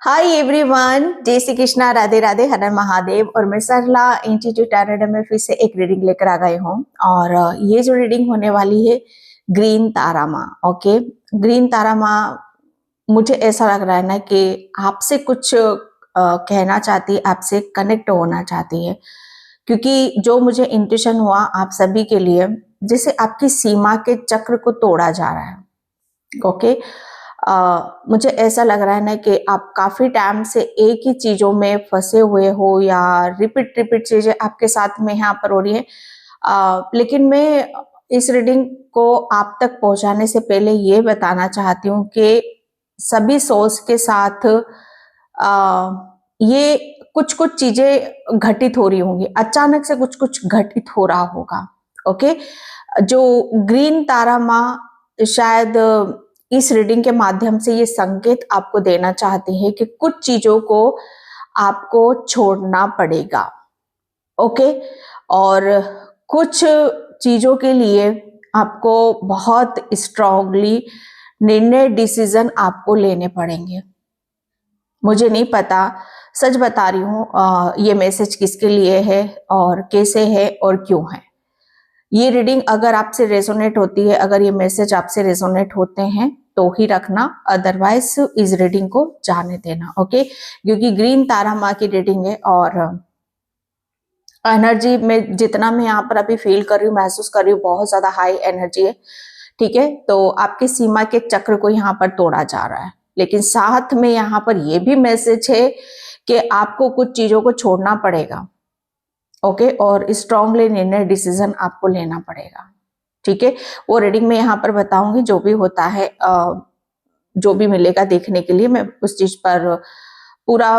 Hi everyone, जय श्री कृष्णा, राधे राधे, हर हर महादेव। और मैं सरला इंस्टीट्यूट टैरोट में फिर से एक रीडिंग लेकर आ गई हूँ। और ये जो रीडिंग होने वाली है ग्रीन तारा माँ। ओके, ग्रीन तारा माँ मुझे ऐसा लग रहा है ना कि आपसे कुछ कहना चाहती है, आपसे कनेक्ट होना चाहती है, क्योंकि जो मुझे इंट्यूशन हुआ आप सभी के लिए, जैसे आपकी सीमा के चक्र को तोड़ा जा रहा है। ओके, मुझे ऐसा लग रहा है ना कि आप काफी टाइम से एक ही चीजों में फंसे हुए हो, या रिपीट चीजें आपके साथ में यहाँ पर हो रही है। लेकिन मैं इस रीडिंग को आप तक पहुंचाने से पहले ये बताना चाहती हूँ कि सभी सोल्स के साथ ये कुछ कुछ चीजें घटित हो रही होंगी, अचानक से कुछ कुछ घटित हो रहा होगा। ओके, जो ग्रीन तारा माँ शायद इस रीडिंग के माध्यम से ये संकेत आपको देना चाहती है कि कुछ चीजों को आपको छोड़ना पड़ेगा। ओके, और कुछ चीजों के लिए आपको बहुत स्ट्रांगली निर्णय, डिसीजन आपको लेने पड़ेंगे। मुझे नहीं पता, सच बता रही हूँ, ये मैसेज किसके लिए है और कैसे है और क्यों है। ये रीडिंग अगर आपसे रेजोनेट होती है, अगर ये मैसेज आपसे रेजोनेट होते हैं तो ही रखना, अदरवाइज इस रीडिंग को जाने देना। ओके, क्योंकि ग्रीन तारा माँ की रीडिंग है और एनर्जी में जितना मैं यहाँ पर अभी फील कर रही हूँ, महसूस कर रही हूँ, बहुत ज्यादा हाई एनर्जी है। ठीक है, तो आपकी सीमा के चक्र को यहाँ पर तोड़ा जा रहा है, लेकिन साथ में यहाँ पर यह भी मैसेज है कि आपको कुछ चीजों को छोड़ना पड़ेगा। ओके, और स्ट्रांगली निर्णय, डिसीजन आपको लेना पड़ेगा। ठीक है, वो रीडिंग में यहाँ पर बताऊंगी, जो भी होता है, जो भी मिलेगा देखने के लिए, मैं उस चीज पर पूरा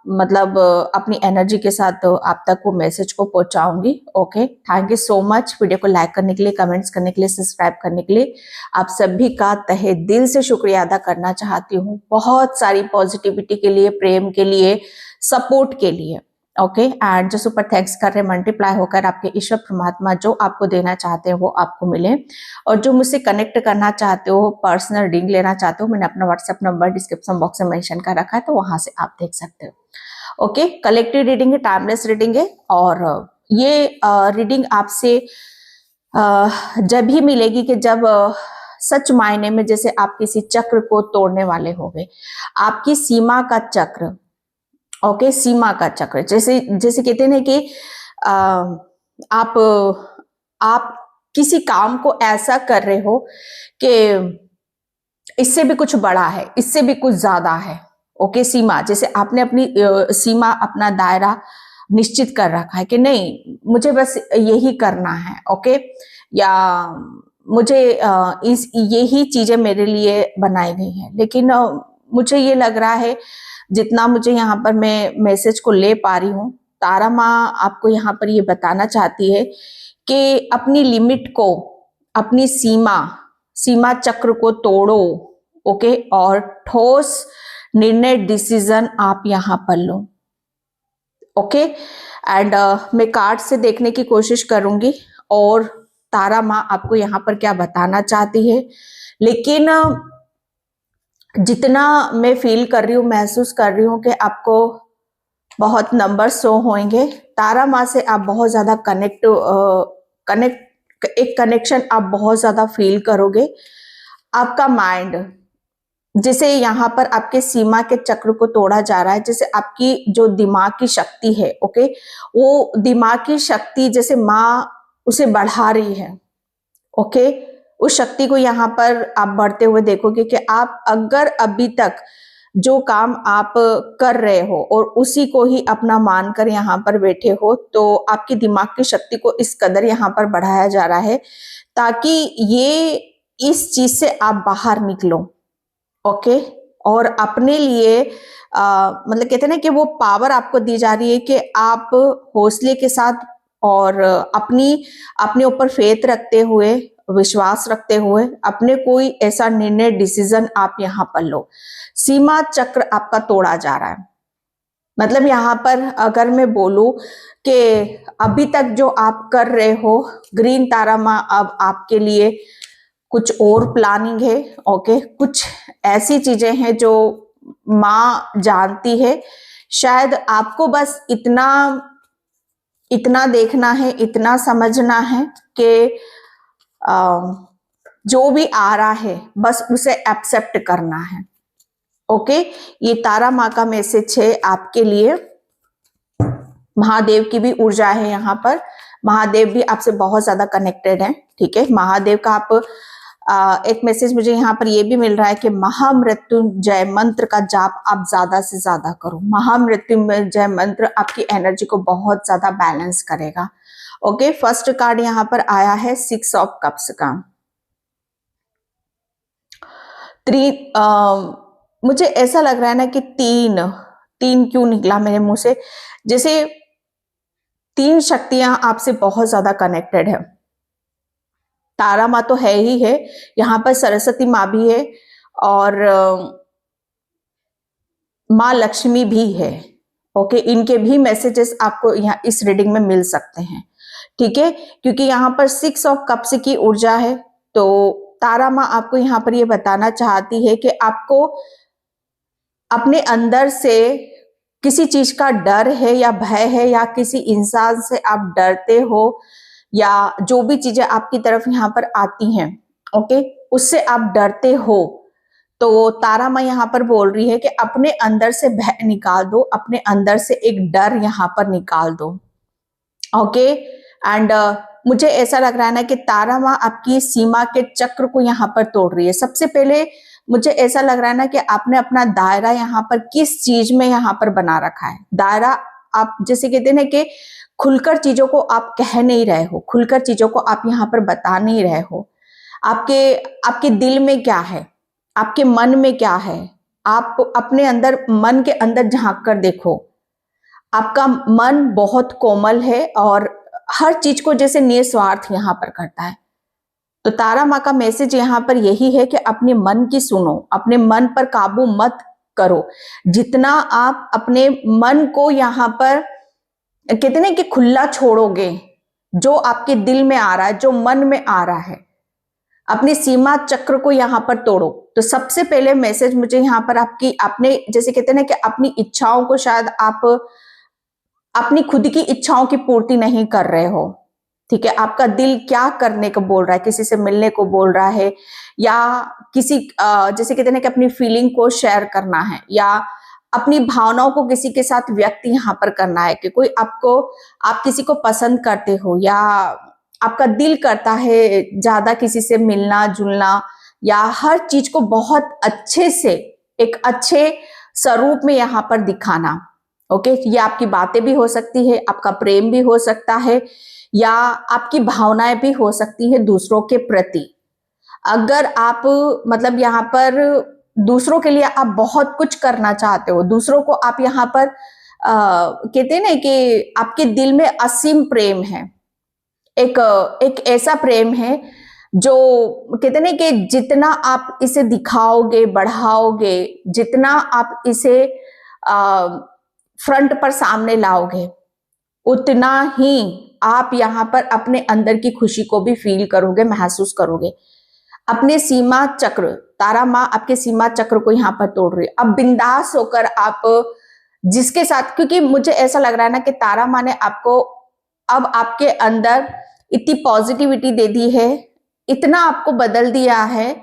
मतलब अपनी एनर्जी के साथ आप तक वो मैसेज को पहुंचाऊंगी। Okay, thank you so much. Video को लाइक करने के लिए, कमेंट्स करने के लिए, सब्सक्राइब करने के लिए आप सभी का तहे दिल से शुक्रिया अदा करना चाहती हूँ। बहुत सारी पॉजिटिविटी के लिए, प्रेम के लिए, सपोर्ट के लिए। ओके, एंड जो सुपर थैंक्स कर रहे, मल्टीप्लाई होकर आपके ईश्वर परमात्मा जो आपको देना चाहते हैं वो आपको मिले। और जो मुझसे कनेक्ट करना चाहते हो, पर्सनल रीडिंग लेना चाहते हो, मैंने अपना व्हाट्सएप नंबर डिस्क्रिप्शन बॉक्स में मेंशन कर रखा है, तो वहां से आप देख सकते हो। ओके, कलेक्टिव रीडिंग है, टाइमलेस रीडिंग है, और ये रीडिंग आपसे जब ही मिलेगी कि जब सच मायने में जैसे आप किसी चक्र को तोड़ने वाले हो गए, आपकी सीमा का चक्र। ओके, सीमा का चक्र, जैसे जैसे कहते हैं ना कि आप किसी काम को ऐसा कर रहे हो कि इससे भी कुछ बड़ा है, इससे भी कुछ ज्यादा है। ओके, सीमा, जैसे आपने अपनी सीमा, अपना दायरा निश्चित कर रखा है कि नहीं, मुझे बस यही करना है। ओके, या मुझे इस यही चीजें मेरे लिए बनाई गई हैं। लेकिन मुझे ये लग रहा है, जितना मुझे यहाँ पर मैं मैसेज को ले पा रही हूँ, तारा माँ आपको यहाँ पर ये बताना चाहती है कि अपनी लिमिट को, अपनी सीमा चक्र को तोड़ो। ओके, और ठोस निर्णय, डिसीजन आप यहाँ पर लो। ओके, एंड मैं कार्ड से देखने की कोशिश करूंगी और तारा माँ आपको यहाँ पर क्या बताना चाहती है। लेकिन जितना मैं फील कर रही हूँ, महसूस कर रही हूँ कि आपको बहुत नंबर शो होंगे। तारा माँ से आप बहुत ज्यादा एक कनेक्शन आप बहुत ज्यादा फील करोगे। आपका माइंड, जैसे यहाँ पर आपके सीमा के चक्र को तोड़ा जा रहा है, जैसे आपकी जो दिमाग की शक्ति है, ओके, वो दिमाग की शक्ति जैसे माँ उसे बढ़ा रही है। ओके, उस शक्ति को यहाँ पर आप बढ़ते हुए देखोगे कि आप अगर अभी तक जो काम आप कर रहे हो और उसी को ही अपना मानकर यहाँ पर बैठे हो, तो आपकी दिमाग की शक्ति को इस कदर यहाँ पर बढ़ाया जा रहा है ताकि ये इस चीज से आप बाहर निकलो। ओके, और अपने लिए मतलब कहते हैं ना कि वो पावर आपको दी जा रही है कि आप हौसले के साथ और अपने ऊपर फेथ रखते हुए, विश्वास रखते हुए अपने कोई ऐसा निर्णय, डिसीजन आप यहाँ पर लो। सीमा चक्र आपका तोड़ा जा रहा है। मतलब यहाँ पर अगर मैं बोलूं कि अभी तक जो आप कर रहे हो, ग्रीन तारा माँ अब आपके लिए कुछ और प्लानिंग है। ओके, कुछ ऐसी चीजें हैं जो माँ जानती है। शायद आपको बस इतना देखना है, इतना समझना है कि जो भी आ रहा है बस उसे एक्सेप्ट करना है। ओके, ये तारा माँ का मैसेज है आपके लिए। महादेव की भी ऊर्जा है यहाँ पर। महादेव भी आपसे बहुत ज्यादा कनेक्टेड है। ठीक है, महादेव का आप एक मैसेज मुझे यहाँ पर ये भी मिल रहा है कि महामृत्युंजय मंत्र का जाप आप ज्यादा से ज्यादा करो। महामृत्युंजय मंत्र आपकी एनर्जी को बहुत ज्यादा बैलेंस करेगा। ओके, फर्स्ट कार्ड यहाँ पर आया है 6 ऑफ कप्स का। मुझे ऐसा लग रहा है ना कि तीन क्यों निकला मेरे मुंह से, जैसे 3 शक्तियां आपसे बहुत ज्यादा कनेक्टेड है। तारा माँ तो है ही है, यहाँ पर सरस्वती माँ भी है और माँ लक्ष्मी भी है। ओके, इनके भी मैसेजेस आपको यहाँ इस रीडिंग में मिल सकते हैं। ठीक है, क्योंकि यहाँ पर 6 ऑफ कप्स की ऊर्जा है, तो तारा माँ आपको यहाँ पर ये बताना चाहती है कि आपको अपने अंदर से किसी चीज का डर है या भय है, या किसी इंसान से आप डरते हो, या जो भी चीजें आपकी तरफ यहाँ पर आती हैं, ओके, उससे आप डरते हो, तो तारा माँ यहाँ पर बोल रही है कि अपने अंदर से भय निकाल दो, अपने अंदर से एक डर यहाँ पर निकाल दो। ओके, एंड मुझे ऐसा लग रहा है ना कि तारा माँ आपकी सीमा के चक्र को यहाँ पर तोड़ रही है। सबसे पहले मुझे ऐसा लग रहा है ना कि आपने अपना दायरा यहाँ पर किस चीज में यहाँ पर बना रखा है। दायरा, आप जैसे कहते हैं ना कि खुलकर चीजों को आप कह नहीं रहे हो, खुलकर चीजों को आप यहाँ पर बता नहीं रहे हो। आपके दिल में क्या है, आपके मन में क्या है, आप अपने अंदर, मन के अंदर झांक कर देखो। आपका मन बहुत कोमल है और हर चीज को जैसे निस्वार्थ यहाँ पर करता है। तो तारा माँ का मैसेज यहाँ पर यही है कि अपने मन की सुनो, अपने मन पर काबू मत करो। जितना आप अपने मन को यहाँ पर कहते हैं कि खुला छोड़ोगे, जो आपके दिल में आ रहा है, जो मन में आ रहा है, अपनी सीमा चक्र को यहाँ पर तोड़ो। तो सबसे पहले मैसेज मुझे यहाँ पर आपने जैसे कहते हैं ना कि अपनी इच्छाओं को, शायद आप अपनी खुद की इच्छाओं की पूर्ति नहीं कर रहे हो। ठीक है, आपका दिल क्या करने को बोल रहा है, किसी से मिलने को बोल रहा है, या किसी जैसे कहते हैं ना कि अपनी फीलिंग को शेयर करना है, या अपनी भावनाओं को किसी के साथ व्यक्त यहाँ पर करना है, कि कोई आप किसी को पसंद करते हो, या आपका दिल करता है ज्यादा किसी से मिलना जुलना, या हर चीज को बहुत अच्छे से एक अच्छे स्वरूप में यहाँ पर दिखाना। ओके, ये आपकी बातें भी हो सकती है, आपका प्रेम भी हो सकता है, या आपकी भावनाएं भी हो सकती है दूसरों के प्रति। अगर आप मतलब यहाँ पर दूसरों के लिए आप बहुत कुछ करना चाहते हो, दूसरों को आप यहाँ पर कहते हैं ना कि आपके दिल में असीम प्रेम है, एक ऐसा प्रेम है जो कहते हैं ना कि जितना आप इसे दिखाओगे, बढ़ाओगे, जितना आप इसे फ्रंट पर सामने लाओगे, उतना ही आप यहाँ पर अपने अंदर की खुशी को भी फील करोगे, महसूस करोगे। अपने सीमा चक्र, तारा माँ आपके सीमा चक्र को यहाँ पर तोड़ रही है। अब बिंदास होकर आप जिसके साथ, क्योंकि मुझे ऐसा लग रहा है ना कि तारा माँ ने आपको अब आपके अंदर इतनी पॉजिटिविटी दे दी है, इतना आपको बदल दिया है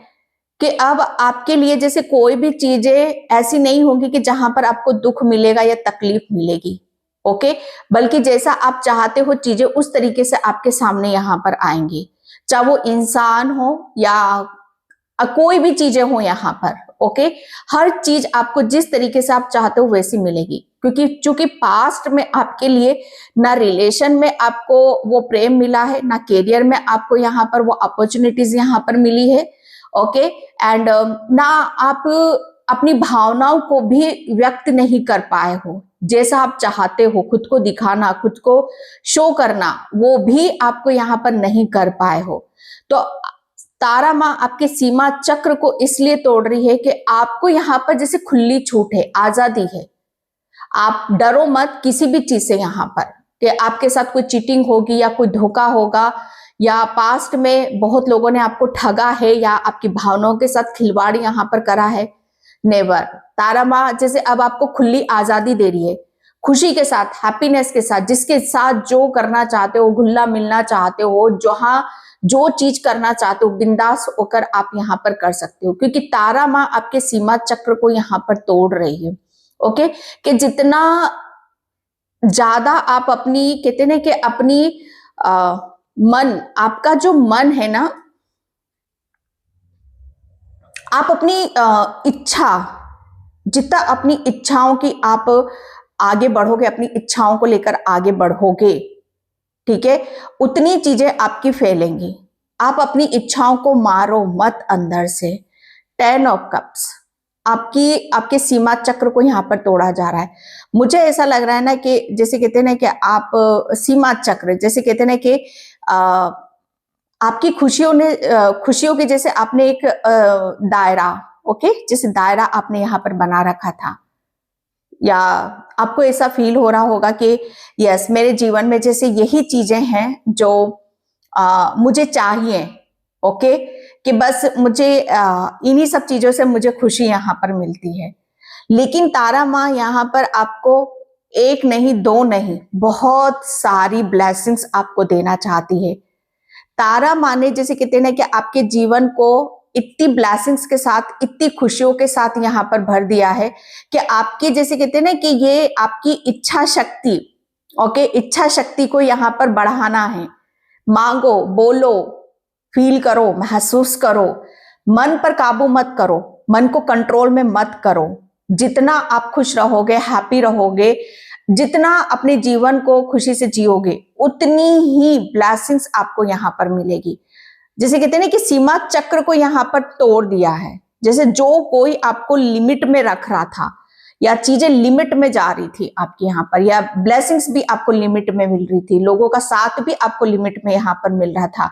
कि अब आपके लिए जैसे कोई भी चीजें ऐसी नहीं होंगी कि जहां पर आपको दुख मिलेगा या तकलीफ मिलेगी। ओके, बल्कि जैसा आप चाहते हो चीजें उस तरीके से आपके सामने यहाँ पर आएंगी, चाहे वो इंसान हो या कोई भी चीजें हो यहाँ पर। ओके, हर चीज आपको जिस तरीके से आप चाहते हो वैसी मिलेगी, क्योंकि चूंकि पास्ट में आपके लिए ना रिलेशन में आपको वो प्रेम मिला है, ना करियर में आपको यहाँ पर वो अपॉर्चुनिटीज यहाँ पर मिली है। ओके, एंड ना आप अपनी भावनाओं को भी व्यक्त नहीं कर पाए हो, जैसा आप चाहते हो खुद को दिखाना, खुद को शो करना, वो भी आपको यहाँ पर नहीं कर पाए हो। तो तारा माँ आपके सीमा चक्र को इसलिए तोड़ रही है कि आपको यहाँ पर जैसे खुली छूट है, आजादी है। आप डरो मत किसी भी चीज से यहाँ पर, कि आपके साथ कोई चीटिंग होगी या कोई धोखा होगा, या पास्ट में बहुत लोगों ने आपको ठगा है, या आपकी भावनाओं के साथ खिलवाड़ यहाँ पर करा है, नेवर। तारा माँ जैसे अब आपको खुली आजादी दे रही है, खुशी के साथ, हैप्पीनेस के साथ, जिसके साथ जो करना चाहते हो, घुलना मिलना चाहते हो, जहां जो चीज करना चाहते हो, बिंदास होकर आप यहाँ पर कर सकते हो, क्योंकि तारा माँ आपके सीमा चक्र को यहाँ पर तोड़ रही है। ओके, कि जितना ज्यादा आप अपनी, कहते ना कि अपनी मन, आपका जो मन है ना, आप अपनी इच्छा, जितना अपनी इच्छाओं की आप आगे बढ़ोगे, अपनी इच्छाओं को लेकर आगे बढ़ोगे, ठीक है, उतनी चीजें आपकी फैलेंगी। आप अपनी इच्छाओं को मारो मत अंदर से। 10 ऑफ कप्स आपके सीमा चक्र को यहाँ पर तोड़ा जा रहा है। मुझे ऐसा लग रहा है ना कि जैसे कहते हैं ना कि आप सीमा चक्र, जैसे कहते हैं ना कि आपकी खुशियों के जैसे आपने एक दायरा, ओके, जैसे दायरा आपने यहाँ पर बना रखा था, या आपको ऐसा फील हो रहा होगा कि यस, मेरे जीवन में जैसे यही चीजें हैं जो मुझे चाहिए, ओके, कि बस मुझे इन्हीं सब चीजों से मुझे खुशी यहाँ पर मिलती है। लेकिन तारा माँ यहाँ पर आपको एक नहीं, दो नहीं, बहुत सारी ब्लेसिंग्स आपको देना चाहती है। तारा माँ ने जैसे कहते हैं ना कि आपके जीवन को इतनी ब्लेसिंग्स के साथ, इतनी खुशियों के साथ यहाँ पर भर दिया है कि आपकी, जैसे कहते हैं ना कि ये आपकी इच्छा शक्ति, ओके, इच्छा शक्ति को यहाँ पर बढ़ाना है। मांगो, बोलो, फील करो, महसूस करो, मन पर काबू मत करो, मन को कंट्रोल में मत करो। जितना आप खुश रहोगे, हैप्पी रहोगे, जितना अपने जीवन को खुशी से जियोगे, उतनी ही ब्लेसिंग्स आपको यहाँ पर मिलेगी। जैसे कहते हैं ना कि सीमा चक्र को यहाँ पर तोड़ दिया है। जैसे जो कोई आपको लिमिट में रख रहा था, या चीजें लिमिट में जा रही थी आपके यहाँ पर, या ब्लेसिंग्स भी आपको लिमिट में मिल रही थी, लोगों का साथ भी आपको लिमिट में यहाँ पर मिल रहा था,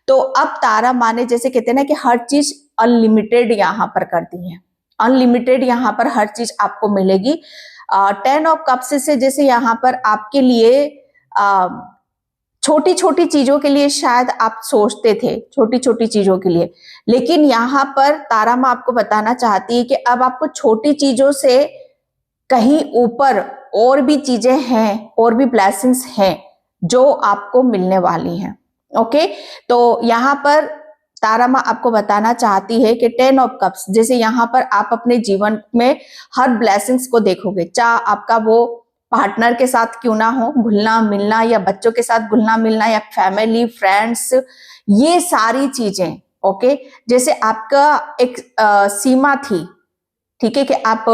तो अब तारा माँ ने, जैसे कहते हैं ना कि हर चीज अनलिमिटेड यहाँ पर कर दी है। अनलिमिटेड यहाँ पर हर चीज आपको मिलेगी। 10 ऑफ कप्स से जैसे यहाँ पर आपके लिए छोटी छोटी चीजों के लिए शायद आप सोचते थे, छोटी छोटी चीजों के लिए, लेकिन यहाँ पर तारा माँ आपको बताना चाहती है कि अब आपको छोटी चीजों से कहीं ऊपर और भी चीजें हैं, और भी ब्लेसिंग्स हैं जो आपको मिलने वाली हैं। ओके, तो यहाँ पर तारा माँ आपको बताना चाहती है कि 10 ऑफ कप्स, जैसे यहाँ पर आप अपने जीवन में हर ब्लेसिंग्स को देखोगे, चाहे आपका वो पार्टनर के साथ क्यों ना हो, घुलना मिलना, या बच्चों के साथ घुलना मिलना, या फैमिली, फ्रेंड्स, ये सारी चीजें। ओके, जैसे आपका एक सीमा थी, ठीक है, कि आप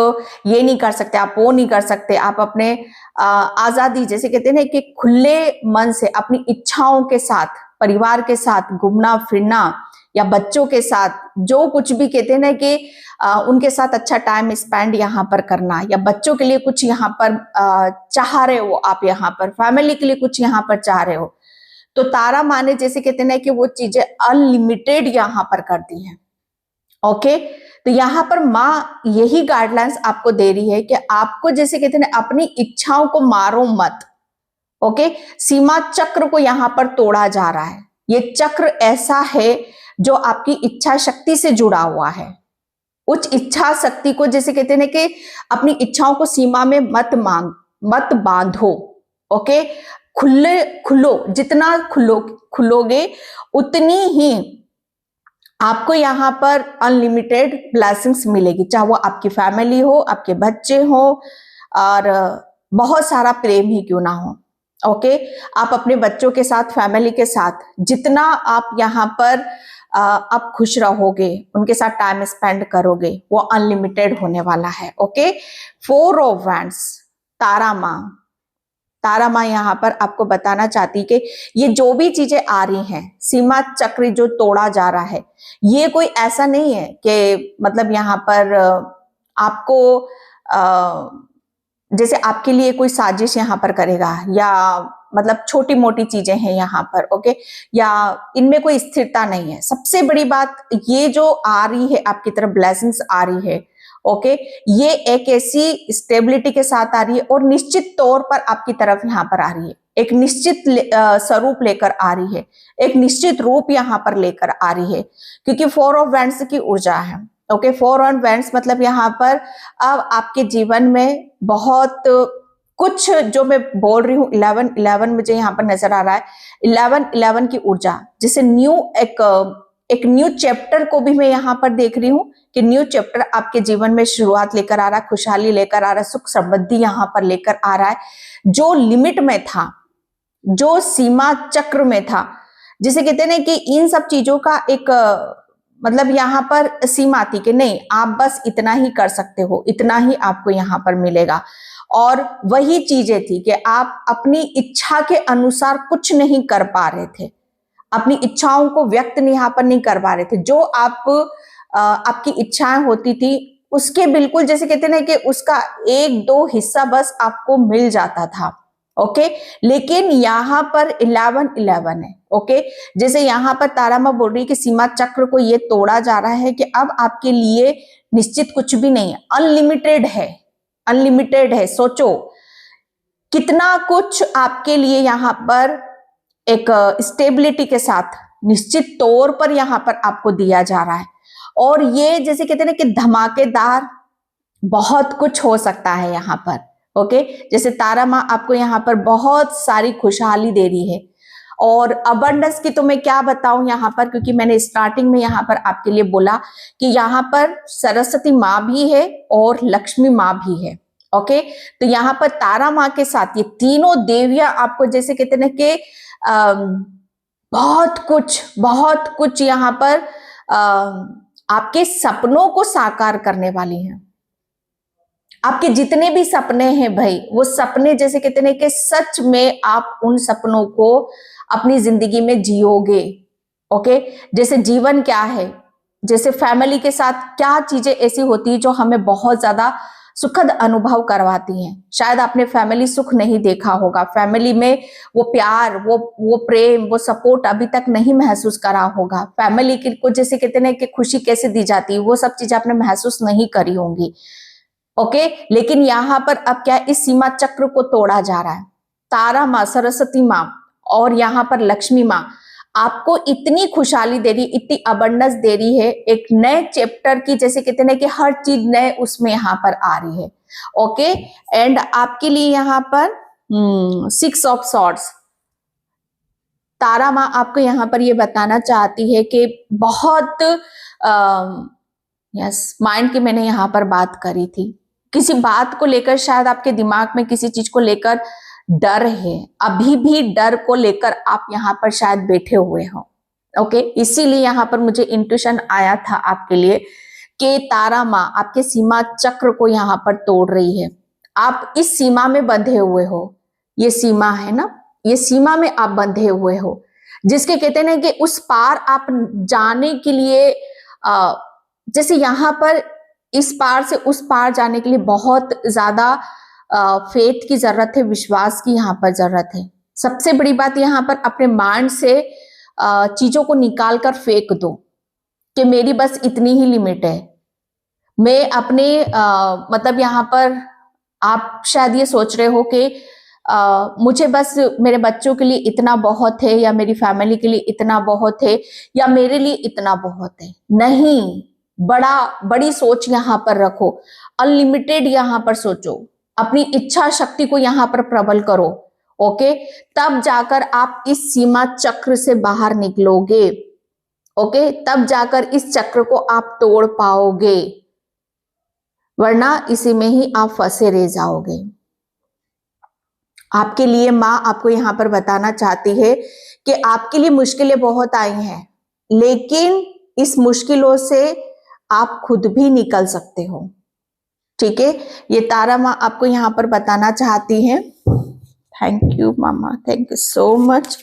ये नहीं कर सकते, आप वो नहीं कर सकते, आप अपने आजादी, जैसे कहते हैं ना कि खुले मन से अपनी इच्छाओं के साथ, परिवार के साथ घूमना फिरना, या बच्चों के साथ जो कुछ भी कहते हैं ना कि उनके साथ अच्छा टाइम स्पेंड यहाँ पर करना, या बच्चों के लिए कुछ यहाँ पर चाह रहे हो, आप यहाँ पर फैमिली के लिए कुछ यहाँ पर चाह रहे हो, तो तारा माँ ने, जैसे कहते हैं ना कि वो चीजें अनलिमिटेड यहाँ पर कर दी है। ओके, तो यहाँ पर माँ यही गाइडलाइंस आपको दे रही है कि आपको, जैसे कहते हैं ना, अपनी इच्छाओं को मारो मत। ओके, सीमा चक्र को यहाँ पर तोड़ा जा रहा है। ये चक्र ऐसा है जो आपकी इच्छा शक्ति से जुड़ा हुआ है। उच्च इच्छा शक्ति को, जैसे कहते हैं ना कि अपनी इच्छाओं को सीमा में मत बांधो। ओके, खुलो, जितना खुलोगे उतनी ही आपको यहाँ पर अनलिमिटेड ब्लेसिंग्स मिलेगी, चाहे वो आपकी फैमिली हो, आपके बच्चे हो, और बहुत सारा प्रेम ही क्यों ना हो। ओके, आप अपने बच्चों के साथ, फैमिली के साथ, जितना आप यहाँ पर आप खुश रहोगे, उनके साथ टाइम स्पेंड करोगे, वो अनलिमिटेड होने वाला है। ओके, 4 ऑफ वैंड्स, तारा माँ यहाँ पर आपको बताना चाहती कि ये जो भी चीजें आ रही हैं, सीमा चक्र जो तोड़ा जा रहा है, ये कोई ऐसा नहीं है कि मतलब यहाँ पर आपको जैसे आपके लिए कोई साजिश यहाँ पर करेगा, या मतलब छोटी मोटी चीजें हैं यहाँ पर। ओके, या इनमें कोई स्थिरता नहीं है। सबसे बड़ी बात, ये जो आ रही है आपकी तरफ ब्लेसिंग्स आ रही है, ओके, ये एक ऐसी स्टेबिलिटी के साथ आ रही है, और निश्चित तौर पर आपकी तरफ यहाँ पर आ रही है, एक निश्चित स्वरूप लेकर आ रही है, एक निश्चित रूप यहाँ पर लेकर आ रही है, क्योंकि 4 ऑफ वैंड्स की ऊर्जा है। ओके, 4 ऑन वेंट्स मतलब यहाँ पर अब आपके जीवन में बहुत कुछ, जो मैं बोल रही हूँ 11 मुझे यहाँ पर नजर आ रहा है, 11 की ऊर्जा, जिसे न्यू एक न्यू चैप्टर को भी मैं यहाँ पर देख रही हूँ कि न्यू चैप्टर आपके जीवन में शुरुआत लेकर आ रहा है, खुशहाली लेकर आ रहा है, सुख समृद्धि यहाँ पर लेकर आ रहा है। जो लिमिट में था, जो सीमा चक्र में था, जिसे कहते हैं कि इन सब चीजों का एक मतलब यहाँ पर सीमा थी कि नहीं, आप बस इतना ही कर सकते हो, इतना ही आपको यहाँ पर मिलेगा। और वही चीजें थी कि आप अपनी इच्छा के अनुसार कुछ नहीं कर पा रहे थे, अपनी इच्छाओं को व्यक्त यहाँ पर नहीं कर पा रहे थे। जो आपकी इच्छाएं होती थी उसके बिल्कुल, जैसे कहते हैं कि उसका 1-2 हिस्सा बस आपको मिल जाता था। ओके, लेकिन यहाँ पर 11 है। ओके, जैसे यहाँ पर तारा माँ बोल रही है कि सीमा चक्र को ये तोड़ा जा रहा है कि अब आपके लिए निश्चित कुछ भी नहीं है, अनलिमिटेड है, अनलिमिटेड है। सोचो कितना कुछ आपके लिए यहाँ पर एक स्टेबिलिटी के साथ निश्चित तौर पर यहाँ पर आपको दिया जा रहा है। और ये जैसे कहते हैं कि धमाकेदार बहुत कुछ हो सकता है यहाँ पर। ओके, जैसे तारा माँ आपको यहाँ पर बहुत सारी खुशहाली दे रही है। और अबंडेंस की तो मैं क्या बताऊं यहाँ पर, क्योंकि मैंने स्टार्टिंग में यहाँ पर आपके लिए बोला कि यहाँ पर सरस्वती माँ भी है और लक्ष्मी माँ भी है। ओके, तो यहाँ पर तारा माँ के साथ ये तीनों देवियां आपको जैसे कहते हैं कि बहुत कुछ यहाँ पर आपके सपनों को साकार करने वाली हैं। आपके जितने भी सपने हैं भाई, वो सपने जैसे कहते हैं कि सच में आप उन सपनों को अपनी जिंदगी में जियोगे। ओके, जैसे जीवन क्या है, जैसे फैमिली के साथ क्या चीजें ऐसी होती है जो हमें बहुत ज्यादा सुखद अनुभव करवाती हैं। शायद आपने फैमिली सुख नहीं देखा होगा, फैमिली में वो प्यार, वो प्रेम, वो सपोर्ट अभी तक नहीं महसूस करा होगा। फैमिली को जैसे कहते हैं कि खुशी कैसे दी जाती है, वो सब चीजें आपने महसूस नहीं करी होंगी। ओके, लेकिन यहाँ पर अब क्या, इस सीमा चक्र को तोड़ा जा रहा है। तारा माँ, सरस्वती माँ और यहाँ पर लक्ष्मी माँ आपको इतनी खुशहाली दे रही, इतनी अबंडेंस दे रही है, एक नए चैप्टर की, जैसे कहते हैं कि हर चीज नए उसमें यहाँ पर आ रही है। ओके, एंड आपके लिए यहाँ पर 6 ऑफ सॉर्ड्स, तारा माँ आपको यहाँ पर ये बताना चाहती है कि बहुत यस, माइंड की मैंने यहाँ पर बात करी थी, किसी बात को लेकर शायद आपके दिमाग में किसी चीज को लेकर डर है, अभी भी डर को लेकर आप यहाँ पर शायद बैठे हुए हो। ओके, इसीलिए यहाँ पर मुझे इंट्यूशन आया था आपके लिए कि तारा माँ आपके सीमा चक्र को यहाँ पर तोड़ रही है। आप इस सीमा में बंधे हुए हो, ये सीमा है ना, ये सीमा में आप बंधे हुए हो, जिसके कहते हैं कि उस पार आप जाने के लिए जैसे यहाँ पर इस पार से उस पार जाने के लिए बहुत ज्यादा फेथ की जरूरत है, विश्वास की यहाँ पर जरूरत है। सबसे बड़ी बात यहाँ पर अपने माइंड से चीजों को निकाल कर फेंक दो कि मेरी बस इतनी ही लिमिट है। मैं अपने मतलब यहाँ पर आप शायद ये सोच रहे हो कि मुझे बस मेरे बच्चों के लिए इतना बहुत है, या मेरी फैमिली के लिए इतना बहुत है, या मेरे लिए इतना बहुत है। नहीं, बड़ी सोच यहाँ पर रखो, अनलिमिटेड यहाँ पर सोचो, अपनी इच्छा शक्ति को यहाँ पर प्रबल करो। ओके, तब जाकर आप इस सीमा चक्र से बाहर निकलोगे। ओके, तब जाकर इस चक्र को आप तोड़ पाओगे, वरना इसी में ही आप फंसे रह जाओगे। आपके लिए माँ आपको यहाँ पर बताना चाहती है कि आपके लिए मुश्किलें बहुत आई हैं, लेकिन इस मुश्किलों से आप खुद भी निकल सकते हो। ठीक है, ये तारा माँ आपको यहाँ पर बताना चाहती है। Thank you mama, thank you so much.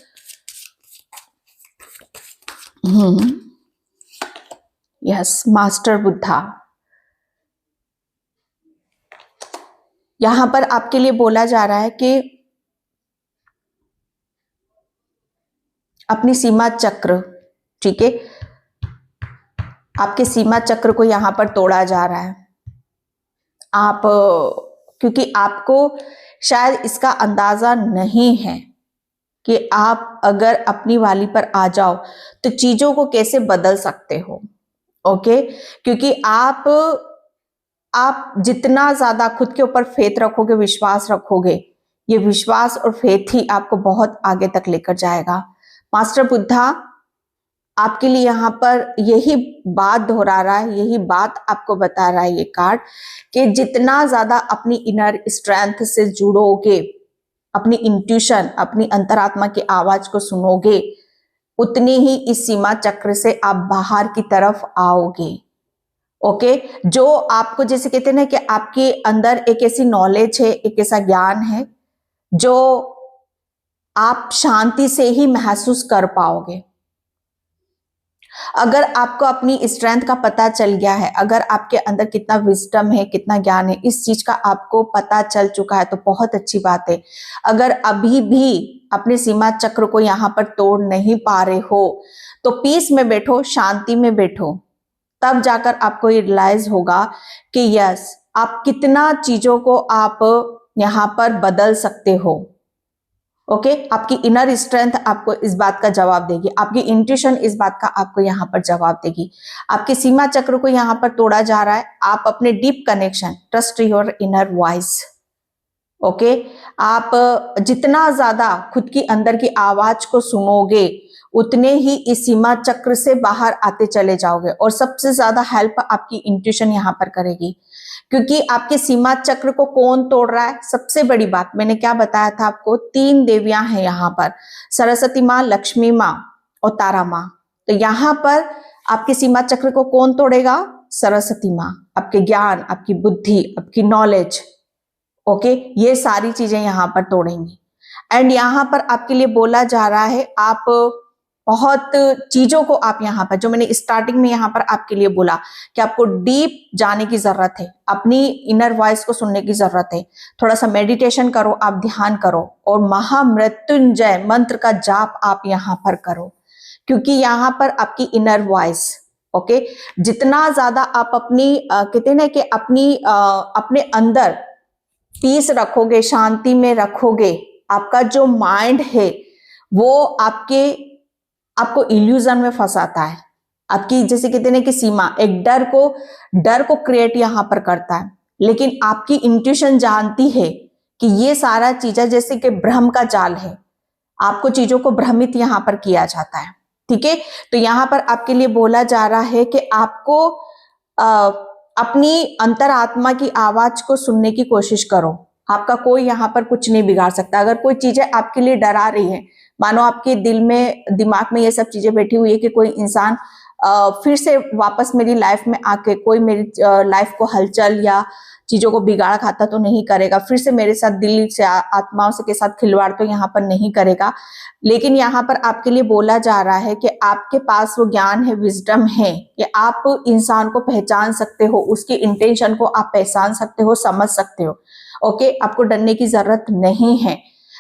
Yes, master Buddha यहां पर आपके लिए बोला जा रहा है कि अपनी सीमा चक्र, ठीक है, आपके सीमा चक्र को यहां पर तोड़ा जा रहा है। आप, क्योंकि आपको शायद इसका अंदाजा नहीं है कि आप अगर अपनी वाली पर आ जाओ तो चीजों को कैसे बदल सकते हो। ओके, क्योंकि आप जितना ज्यादा खुद के ऊपर फेथ रखोगे, विश्वास रखोगे, ये विश्वास और फेथ ही आपको बहुत आगे तक लेकर जाएगा। मास्टर बुद्धा आपके लिए यहाँ पर यही बात दोहरा रहा है, यही बात आपको बता रहा है ये कार्ड, कि जितना ज्यादा अपनी इनर स्ट्रेंथ से जुड़ोगे, अपनी इंट्यूशन, अपनी अंतरात्मा की आवाज को सुनोगे, उतनी ही इस सीमा चक्र से आप बाहर की तरफ आओगे। ओके, जो आपको जैसे कहते हैं ना कि आपके अंदर एक ऐसी नॉलेज है, एक ऐसा ज्ञान है जो आप शांति से ही महसूस कर पाओगे। अगर आपको अपनी स्ट्रेंथ का पता चल गया है, अगर आपके अंदर कितना विजडम है, कितना ज्ञान है, इस चीज का आपको पता चल चुका है तो बहुत अच्छी बात है। अगर अभी भी अपने सीमा चक्र को यहाँ पर तोड़ नहीं पा रहे हो तो पीस में बैठो, शांति में बैठो, तब जाकर आपको ये रियलाइज होगा कि यस, आप कितना चीजों को आप यहाँ पर बदल सकते हो। ओके, आपकी इनर स्ट्रेंथ आपको इस बात का जवाब देगी, आपकी इंट्यूशन इस बात का आपको यहाँ पर जवाब देगी। आपके सीमा चक्र को यहाँ पर तोड़ा जा रहा है, आप अपने deep connection, trust your inner voice. Okay, आप जितना ज्यादा खुद की अंदर की आवाज को सुनोगे, उतने ही इस सीमा चक्र से बाहर आते चले जाओगे। और सबसे ज्यादा हेल्प आपकी इंट्यूशन यहाँ पर करेगी, क्योंकि आपके सीमा चक्र को कौन तोड़ रहा है? सबसे बड़ी बात मैंने क्या बताया था आपको, 3 देवियां हैं यहाँ पर, सरस्वती माँ, लक्ष्मी माँ और तारा माँ। तो यहाँ पर आपके सीमा चक्र को कौन तोड़ेगा? सरस्वती माँ, आपके ज्ञान, आपकी बुद्धि, आपकी नॉलेज। ओके, ये सारी चीजें यहाँ पर तोड़ेंगी। एंड यहाँ पर आपके लिए बोला जा रहा है, आप बहुत चीजों को आप यहाँ पर, जो मैंने स्टार्टिंग में यहाँ पर आपके लिए बोला कि आपको डीप जाने की जरूरत है, अपनी इनर वॉइस को सुनने की जरूरत है। थोड़ा सा मेडिटेशन करो, आप ध्यान करो और महामृत्युंजय मंत्र का जाप आप यहाँ पर करो, क्योंकि यहाँ पर आपकी इनर वॉइस, ओके, जितना ज्यादा आप अपनी कहते हैं ना कि अपने अंदर पीस रखोगे, शांति में रखोगे, आपका जो माइंड है वो आपको इल्यूजन में फंसाता है। आपकी जैसे कहते हैं कि सीमा एक डर को क्रिएट यहां पर करता है, लेकिन आपकी इंट्यूशन जानती है कि ये सारा चीजें जैसे कि भ्रम का जाल है, आपको चीजों को भ्रमित यहां पर किया जाता है। ठीक है, तो यहां पर आपके लिए बोला जा रहा है कि आपको अपनी अंतरात्मा की आवाज को सुनने की कोशिश करो। आपका कोई यहाँ पर कुछ नहीं बिगाड़ सकता। अगर कोई चीजें आपके लिए डरा रही है, मानो आपके दिल में, दिमाग में ये सब चीजें बैठी हुई है कि कोई इंसान फिर से वापस मेरी लाइफ में आके कोई मेरी लाइफ को हलचल या चीजों को बिगाड़ खाता तो नहीं करेगा, फिर से मेरे साथ दिल से आत्माओं से के साथ खिलवाड़ तो यहाँ पर नहीं करेगा। लेकिन यहाँ पर आपके लिए बोला जा रहा है कि आपके पास वो ज्ञान है, विजडम है कि आप इंसान को पहचान सकते हो, उसकी इंटेंशन को आप पहचान सकते हो, समझ सकते हो। ओके, आपको डरने की जरूरत नहीं है।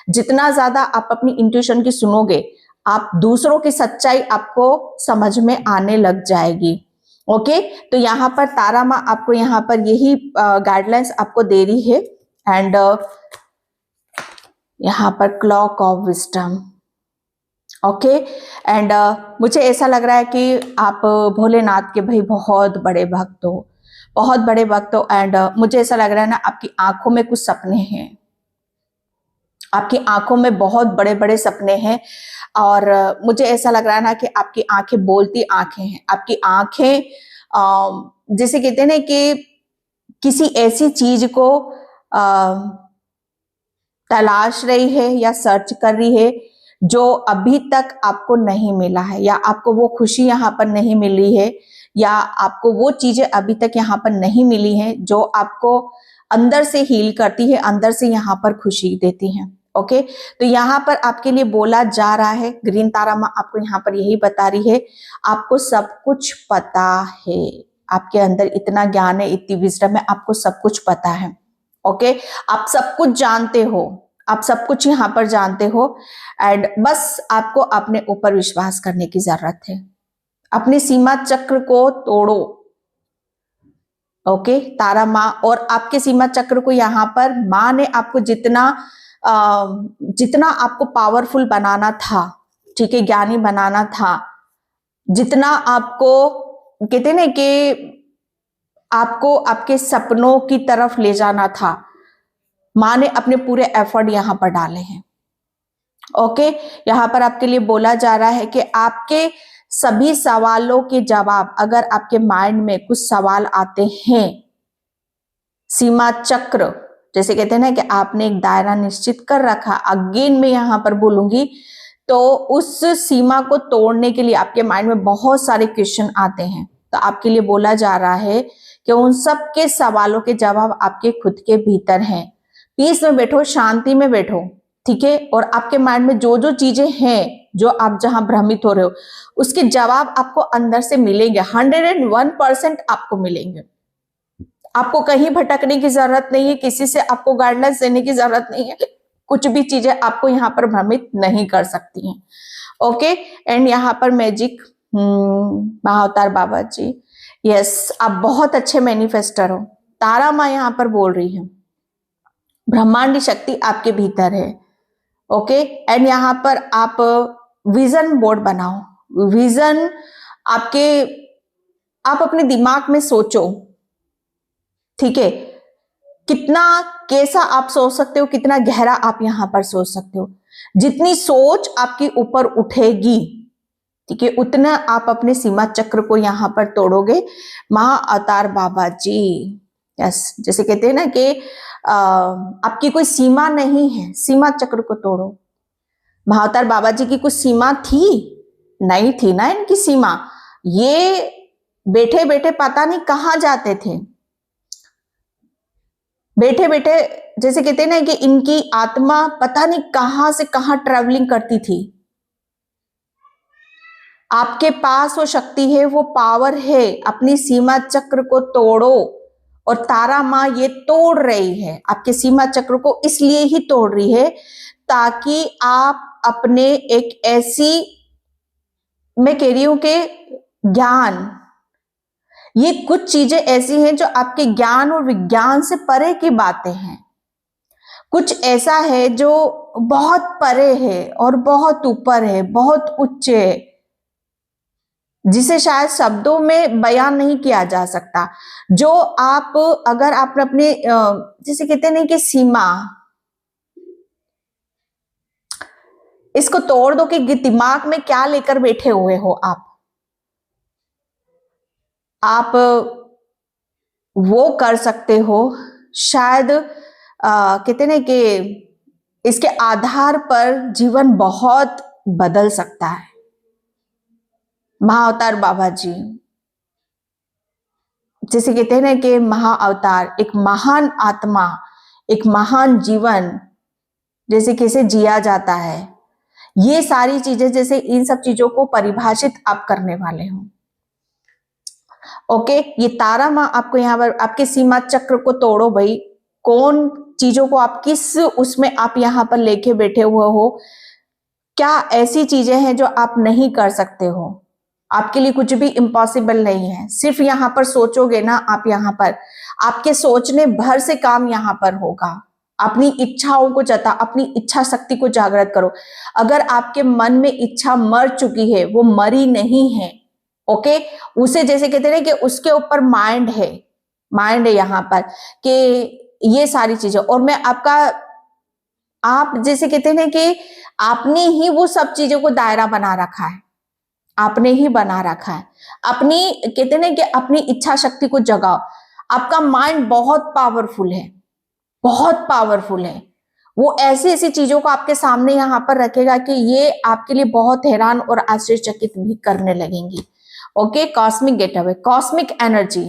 जितना ज्यादा आप अपनी इंट्यूशन की सुनोगे, आप दूसरों की सच्चाई आपको समझ में आने लग जाएगी। ओके, तो यहाँ पर तारा माँ आपको यहाँ पर यही गाइडलाइंस आपको दे रही है। एंड यहाँ पर clock of wisdom. Okay, and मुझे ऐसा लग रहा है कि आप भोलेनाथ के भाई बहुत बड़े भक्त हो, बहुत बड़े भक्त हो। एंड मुझे ऐसा लग रहा है ना, आपकी आंखों में कुछ सपने हैं, आपकी आंखों में बहुत बड़े बड़े सपने हैं। और मुझे ऐसा लग रहा है ना कि आपकी आंखें बोलती आंखें हैं। आपकी आंखें जैसे कहते हैं ना कि किसी ऐसी चीज को तलाश रही है या सर्च कर रही है जो अभी तक आपको नहीं मिला है, या आपको वो खुशी यहाँ पर नहीं मिली है, या आपको वो चीजें अभी तक यहाँ पर नहीं मिली हैं जो आपको अंदर से हील करती है, अंदर से यहाँ पर खुशी देती हैं। ओके, तो यहाँ पर आपके लिए बोला जा रहा है, ग्रीन तारा माँ आपको यहाँ पर यही बता रही है, आपको सब कुछ पता है, आपके अंदर इतना ज्ञान है, इतनी विजडम है, आपको सब कुछ पता है। ओके, आप सब कुछ जानते हो, आप सब कुछ यहाँ पर जानते हो। एंड बस आपको अपने ऊपर विश्वास करने की जरूरत है। अपने सीमा चक्र को तोड़ो। ओके, तारा माँ और आपके सीमा चक्र को यहाँ पर माँ ने आपको जितना आपको पावरफुल बनाना था, ठीक है, ज्ञानी बनाना था, जितना आपको कहते हैं ना कि आपको आपके सपनों की तरफ ले जाना था, माँ ने अपने पूरे एफर्ट यहाँ पर डाले हैं। ओके, यहाँ पर आपके लिए बोला जा रहा है कि आपके सभी सवालों के जवाब, अगर आपके माइंड में कुछ सवाल आते हैं, सीमा चक्र, जैसे कहते हैं ना कि आपने एक दायरा निश्चित कर रखा, अगेन मैं यहाँ पर बोलूंगी, तो उस सीमा को तोड़ने के लिए आपके माइंड में बहुत सारे क्वेश्चन आते हैं। तो आपके लिए बोला जा रहा है कि उन सब के सवालों के जवाब आपके खुद के भीतर हैं। पीस में बैठो, शांति में बैठो, ठीक है। और आपके माइंड में जो जो चीजें हैं, जो आप जहां भ्रमित हो रहे हो, उसके जवाब आपको अंदर से मिलेंगे, 101% आपको मिलेंगे। आपको कहीं भटकने की जरूरत नहीं है, किसी से आपको गाइडलाइंस देने की जरूरत नहीं है, कुछ भी चीजें आपको यहाँ पर भ्रमित नहीं कर सकती हैं। ओके, एंड यहाँ पर मैजिक महाअवतार बाबा जी, यस, आप बहुत अच्छे मैनिफेस्टर हो। तारा माँ यहाँ पर बोल रही है, ब्रह्मांडी शक्ति आपके भीतर है। ओके, एंड यहाँ पर आप विजन बोर्ड बनाओ, विजन आप अपने दिमाग में सोचो, ठीक है, कितना कैसा आप सोच सकते हो, कितना गहरा आप यहां पर सोच सकते हो। जितनी सोच आपके ऊपर उठेगी, ठीक है, उतना आप अपने सीमा चक्र को यहां पर तोड़ोगे। महाअवतार बाबा जी, यस, जैसे कहते हैं ना कि आपकी कोई सीमा नहीं है, सीमा चक्र को तोड़ो। महाअवतार बाबा जी की कुछ सीमा थी? नहीं थी ना इनकी सीमा। ये बैठे बैठे पता नहीं कहां जाते थे, बैठे बैठे, जैसे कहते हैं ना कि इनकी आत्मा पता नहीं कहां से कहां ट्रैवलिंग करती थी। आपके पास वो शक्ति है, वो पावर है, अपनी सीमा चक्र को तोड़ो। और तारा माँ ये तोड़ रही है, आपके सीमा चक्र को इसलिए ही तोड़ रही है ताकि आप अपने एक ऐसी, मैं कह रही हूं कि ज्ञान, ये कुछ चीजें ऐसी हैं जो आपके ज्ञान और विज्ञान से परे की बातें हैं। कुछ ऐसा है जो बहुत परे है और बहुत ऊपर है, बहुत उच्च है, जिसे शायद शब्दों में बयान नहीं किया जा सकता। जो आप, अगर आप अपने जैसे कहते हैं कि सीमा, इसको तोड़ दो कि दिमाग में क्या लेकर बैठे हुए हो आप वो कर सकते हो। शायद कहते हैं कि इसके आधार पर जीवन बहुत बदल सकता है। महाअवतार बाबा जी, जैसे कहते हैं ना कि महाअवतार, एक महान आत्मा, एक महान जीवन जैसे कैसे जिया जाता है, ये सारी चीजें, जैसे इन सब चीजों को परिभाषित आप करने वाले हो। ओके, ये तारा माँ आपको यहाँ पर आपके सीमा चक्र को तोड़ो भाई। कौन चीजों को आप किस उसमें आप यहाँ पर लेके बैठे हुए हो, क्या ऐसी चीजें हैं जो आप नहीं कर सकते हो? आपके लिए कुछ भी इम्पॉसिबल नहीं है। सिर्फ यहाँ पर सोचोगे ना आप, यहाँ पर आपके सोचने भर से काम यहाँ पर होगा। अपनी इच्छाओं को जता, अपनी इच्छा शक्ति को जागृत करो। अगर आपके मन में इच्छा मर चुकी है, वो मरी नहीं है, ओके, उसे जैसे कहते हैं कि उसके ऊपर माइंड है यहाँ पर कि ये सारी चीजें, और मैं आप जैसे कहते हैं कि आपने ही वो सब चीजों को दायरा बना रखा है, आपने ही बना रखा है। अपनी कहते हैं कि अपनी इच्छा शक्ति को जगाओ। आपका माइंड बहुत पावरफुल है, बहुत पावरफुल है। वो ऐसी ऐसी चीजों को आपके सामने यहाँ पर रखेगा कि ये आपके लिए बहुत हैरान और आश्चर्यचकित भी करने लगेंगी। Okay, cosmic getaway, cosmic energy,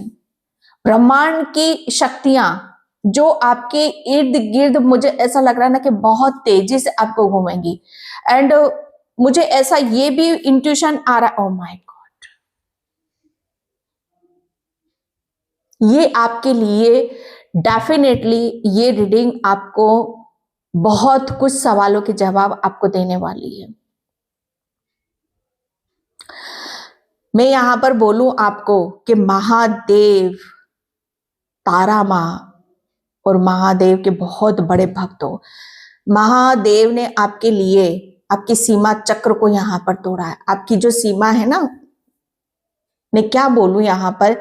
ब्रह्मांड की शक्तियां जो आपके इर्द गिर्द, मुझे ऐसा लग रहा है ना कि बहुत तेजी से आपको घूमेंगी। एंड मुझे ऐसा ये भी इंट्यूशन आ रहा, ओ माय गॉड, ये आपके लिए डेफिनेटली, ये रीडिंग आपको बहुत कुछ सवालों के जवाब आपको देने वाली है। मैं यहां पर बोलूं आपको कि महादेव, तारा माँ और महादेव के बहुत बड़े भक्त हो। महादेव ने आपके लिए आपकी सीमा चक्र को यहां पर तोड़ा है। आपकी जो सीमा है ना, मैं क्या बोलूं यहाँ पर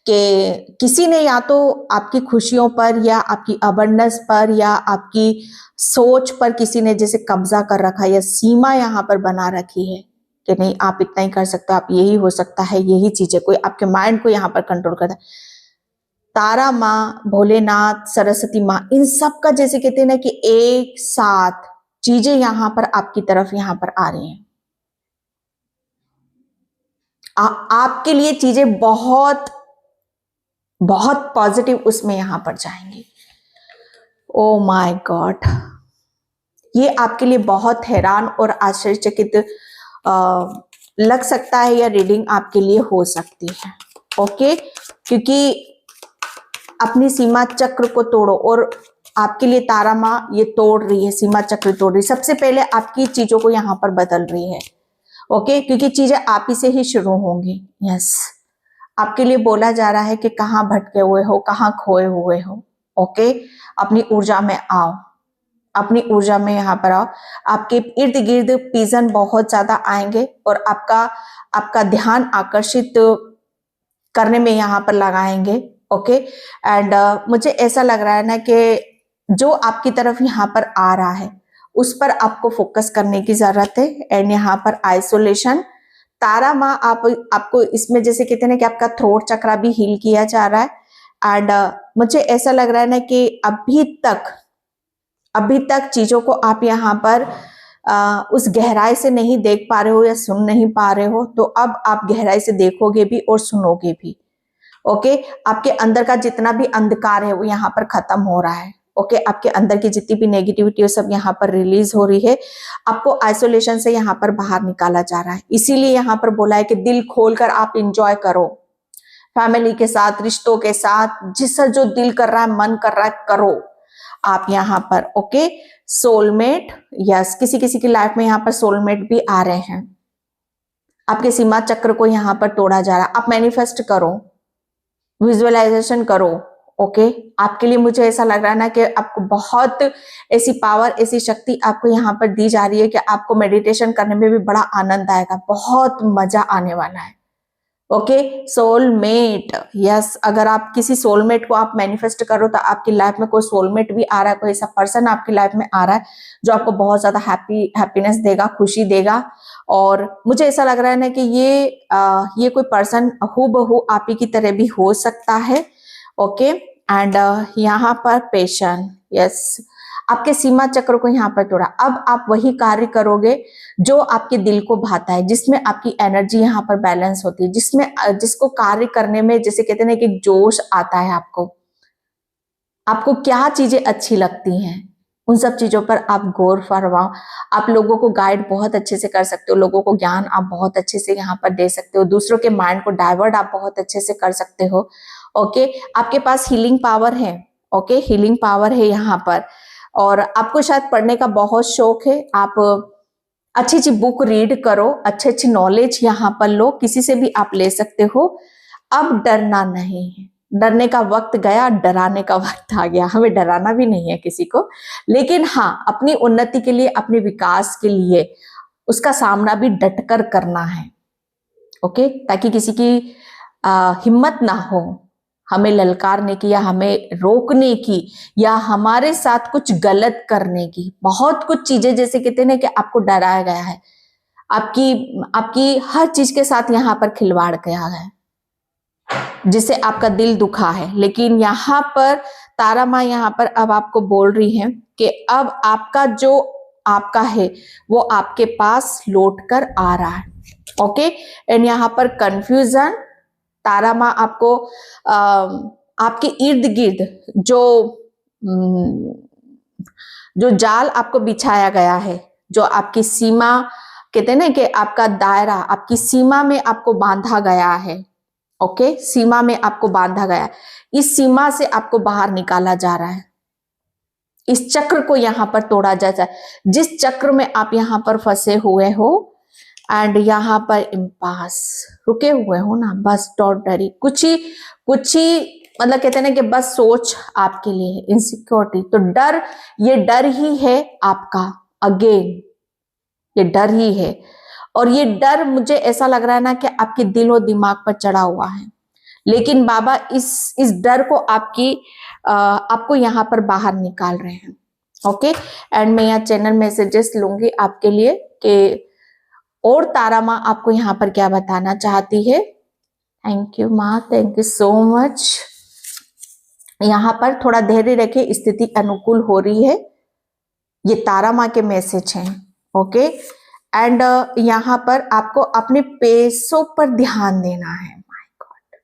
कि किसी ने या तो आपकी खुशियों पर या आपकी अबंडेंस पर या आपकी सोच पर किसी ने जैसे कब्जा कर रखा है या सीमा यहाँ पर बना रखी है कि नहीं आप इतना ही कर सकते हो, आप यही हो सकता है, यही चीजें कोई आपके माइंड को यहाँ पर कंट्रोल करता है। तारा माँ, भोलेनाथ, सरस्वती माँ, इन सब का जैसे कहते हैं ना कि एक साथ चीजें यहाँ पर आपकी तरफ यहाँ पर आ रही हैं। आपके लिए चीजें बहुत बहुत पॉजिटिव उसमें यहां पर जाएंगी। ओ माय गॉड, ये आपके लिए बहुत हैरान और आश्चर्यचकित लग सकता है, या रीडिंग आपके लिए हो सकती है। ओके, क्योंकि अपनी सीमा चक्र को तोड़ो, और आपके लिए तारा माँ ये तोड़ रही है, सीमा चक्र तोड़ रही है। सबसे पहले आपकी चीजों को यहाँ पर बदल रही है। ओके, क्योंकि चीजें आप ही से ही शुरू होंगी। यस, आपके लिए बोला जा रहा है कि कहाँ भटके हुए हो, कहाँ खोए हुए हो। ओके, अपनी ऊर्जा में आओ, अपनी ऊर्जा में यहाँ पर आओ। आपके इर्द गिर्द पिजन बहुत ज्यादा आएंगे और आपका ध्यान आकर्षित करने में यहाँ पर लगाएंगे। ओके, एंड मुझे ऐसा लग रहा है ना कि जो आपकी तरफ यहाँ पर आ रहा है उस पर आपको फोकस करने की जरूरत है। एंड यहाँ पर आइसोलेशन, तारा माँ आपको इसमें जैसे कहते हैं ना कि आपका थ्रोट चक्रा भी हील किया जा रहा है। एंड मुझे ऐसा लग रहा है ना कि अभी तक चीजों को आप यहाँ पर उस गहराई से नहीं देख पा रहे हो या सुन नहीं पा रहे हो, तो अब आप गहराई से देखोगे भी और सुनोगे भी। ओके, आपके अंदर का जितना भी अंधकार है वो यहाँ पर खत्म हो रहा है। ओके, आपके अंदर की जितनी भी नेगेटिविटी है सब यहाँ पर रिलीज हो रही है। आपको आइसोलेशन से यहाँ पर बाहर निकाला जा रहा है। इसीलिए यहाँ पर बोला है कि दिल खोलकर आप इंजॉय करो, फैमिली के साथ, रिश्तों के साथ, जिससे जो दिल कर रहा है, मन कर रहा है, करो आप यहाँ पर। ओके, सोलमेट, यस, किसी किसी की लाइफ में यहाँ पर सोलमेट भी आ रहे हैं। आपके सीमा चक्र को यहाँ पर तोड़ा जा रहा है। आप मैनिफेस्ट करो, विजुअलाइजेशन करो। ओके, आपके लिए मुझे ऐसा लग रहा है ना कि आपको बहुत ऐसी पावर, ऐसी शक्ति आपको यहाँ पर दी जा रही है कि आपको मेडिटेशन करने में भी बड़ा आनंद आएगा, बहुत मजा आने वाला है। ओके, सोलमेट, यस, अगर आप किसी सोलमेट को आप मैनिफेस्ट करो तो आपकी लाइफ में कोई सोलमेट भी आ रहा है, कोई ऐसा पर्सन आपकी लाइफ में आ रहा है जो आपको बहुत ज्यादा हैप्पीनेस देगा, खुशी देगा। और मुझे ऐसा लग रहा है ना कि ये कोई पर्सन हूबहू आप ही की तरह भी हो सकता है। ओके, एंड यहाँ पर पेशेंस, यस, आपके सीमा चक्र को यहाँ पर तोड़ा। अब आप वही कार्य करोगे जो आपके दिल को भाता है, जिसमें आपकी एनर्जी यहाँ पर बैलेंस होती है, जिसको कार्य करने में जैसे कहते हैं ना कि जोश आता है। आपको क्या चीजें अच्छी लगती हैं, उन सब चीजों पर आप गौर फरमाओ। आप लोगों को गाइड बहुत अच्छे से कर सकते हो, लोगों को ज्ञान आप बहुत अच्छे से यहाँ पर दे सकते हो, दूसरों के माइंड को डाइवर्ट आप बहुत अच्छे से कर सकते हो। ओके, आपके पास हीलिंग पावर है। ओके, हीलिंग पावर है यहाँ पर, और आपको शायद पढ़ने का बहुत शौक है। आप अच्छी अच्छी बुक रीड करो, अच्छी अच्छी नॉलेज यहाँ पर लो, किसी से भी आप ले सकते हो। अब डरना नहीं है, डरने का वक्त गया, डराने का वक्त आ गया। हमें डराना भी नहीं है किसी को, लेकिन हाँ, अपनी उन्नति के लिए, अपने विकास के लिए उसका सामना भी डटकर करना है। ओके, ताकि किसी की हिम्मत ना हो हमें ललकारने की, या हमें रोकने की, या हमारे साथ कुछ गलत करने की। बहुत कुछ चीजें जैसे कहते हैं ना कि आपको डराया गया है, आपकी हर चीज के साथ यहाँ पर खिलवाड़ किया है, जिससे आपका दिल दुखा है। लेकिन यहाँ पर तारा माँ यहाँ पर अब आपको बोल रही है कि अब आपका जो आपका है वो आपके पास लौट कर आ रहा है। ओके, एंड यहाँ पर कंफ्यूजन, तारा माँ आपको आपके इर्द गिर्द जो जाल आपको बिछाया गया है, जो आपकी सीमा कहते हैं ना कि आपका दायरा, आपकी सीमा में आपको बांधा गया है। ओके, सीमा में आपको बांधा गया, इस सीमा से आपको बाहर निकाला जा रहा है। इस चक्र को यहाँ पर तोड़ा जाता है, जिस चक्र में आप यहाँ पर फंसे हुए हो, एंड यहाँ पर इम्पास, रुके हुए हो ना, बस डॉट डरी, कुछ ही मतलब कहते हैं ना कि बस सोच आपके लिए इनसिक्योरिटी। तो डर, ये डर ही है आपका, अगेन ये डर ही है। और ये डर मुझे ऐसा लग रहा है ना कि आपके दिल और दिमाग पर चढ़ा हुआ है, लेकिन बाबा इस डर को आपको यहाँ पर बाहर निकाल रहे हैं। ओके, एंड मैं यहाँ चैनल मैसेजेस लूंगी आपके लिए कि और तारा माँ आपको यहाँ पर क्या बताना चाहती है। थैंक यू माँ, थैंक यू सो मच। यहाँ पर थोड़ा धैर्य रखें, स्थिति अनुकूल हो रही है, ये तारा माँ के मैसेज हैं। ओके, एंड यहाँ पर आपको अपने पैसों पर ध्यान देना है। माय गॉड,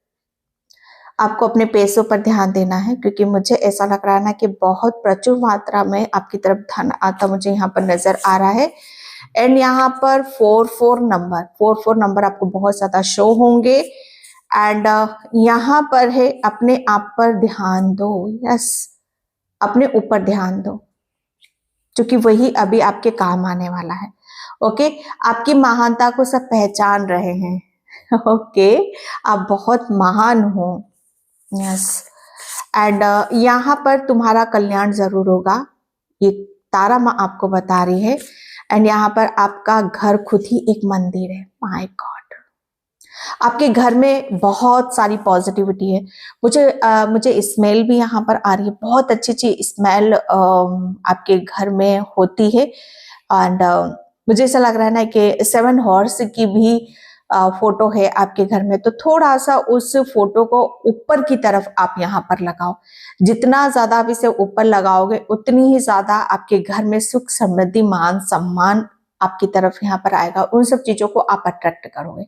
आपको अपने पैसों पर ध्यान देना है, क्योंकि मुझे ऐसा लग रहा है ना कि बहुत प्रचुर मात्रा में आपकी तरफ धन आता मुझे यहाँ पर नजर आ रहा है। एंड यहाँ पर 44 नंबर आपको बहुत ज्यादा शो होंगे। एंड यहाँ पर है अपने आप पर ध्यान दो। यस, अपने ऊपर ध्यान दो, क्योंकि वही अभी आपके काम आने वाला है। ओके, आपकी महानता को सब पहचान रहे हैं। ओके, आप बहुत महान हो। यस, एंड यहाँ पर तुम्हारा कल्याण जरूर होगा, ये तारा माँ आपको बता रही है। एंड यहाँ पर आपका घर खुद ही एक मंदिर है। माय गॉड, आपके घर में बहुत सारी पॉजिटिविटी है। मुझे स्मेल भी यहाँ पर आ रही है, बहुत अच्छी अच्छी स्मेल आपके घर में होती है। एंड मुझे ऐसा लग रहा है ना कि 7 हॉर्स की भी फोटो है आपके घर में, तो थोड़ा सा उस फोटो को ऊपर की तरफ आप यहाँ पर लगाओ। जितना ज्यादा आप इसे ऊपर लगाओगे उतनी ही ज्यादा आपके घर में सुख समृद्धि मान सम्मान आपकी तरफ यहाँ पर आएगा। उन सब चीजों को आप अट्रैक्ट करोगे।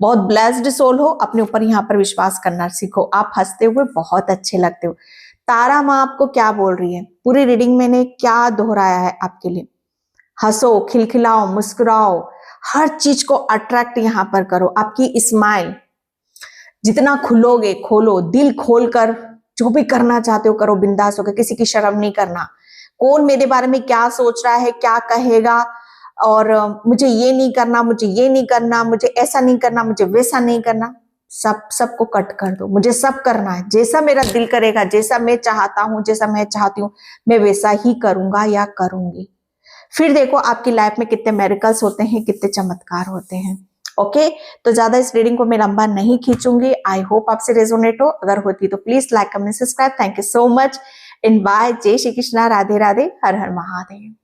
बहुत ब्लेस्ड सोल हो, अपने ऊपर यहाँ पर विश्वास करना सीखो। आप हंसते हुए बहुत अच्छे लगते हो। तारा माँ आपको क्या बोल रही है, पूरी रीडिंग मैंने क्या दोहराया है आपके लिए। हंसो, खिलखिलाओ, मुस्कुराओ, हर चीज को अट्रैक्ट यहाँ पर करो। आपकी स्माइल, जितना खुलोगे, खोलो, दिल खोलकर जो भी करना चाहते हो करो, बिंदास होकर, किसी की शर्म नहीं करना। कौन मेरे बारे में क्या सोच रहा है, क्या कहेगा, और मुझे ये नहीं करना, मुझे ये नहीं करना, मुझे ऐसा नहीं करना, मुझे वैसा नहीं करना, सबको कट कर दो। मुझे सब करना है, जैसा मेरा दिल करेगा, जैसा मैं चाहता हूं, जैसा मैं चाहती हूँ, मैं वैसा ही करूंगा या करूंगी। फिर देखो आपकी लाइफ में कितने मेरिकल्स होते हैं, कितने चमत्कार होते हैं। ओके, तो ज्यादा इस रीडिंग को मैं लंबा नहीं खींचूंगी। आई होप आपसे रेजोनेट हो, अगर होती तो please like, comment, subscribe. Thank you so much, in by. जय श्री कृष्णा, राधे राधे, हर हर महादेव।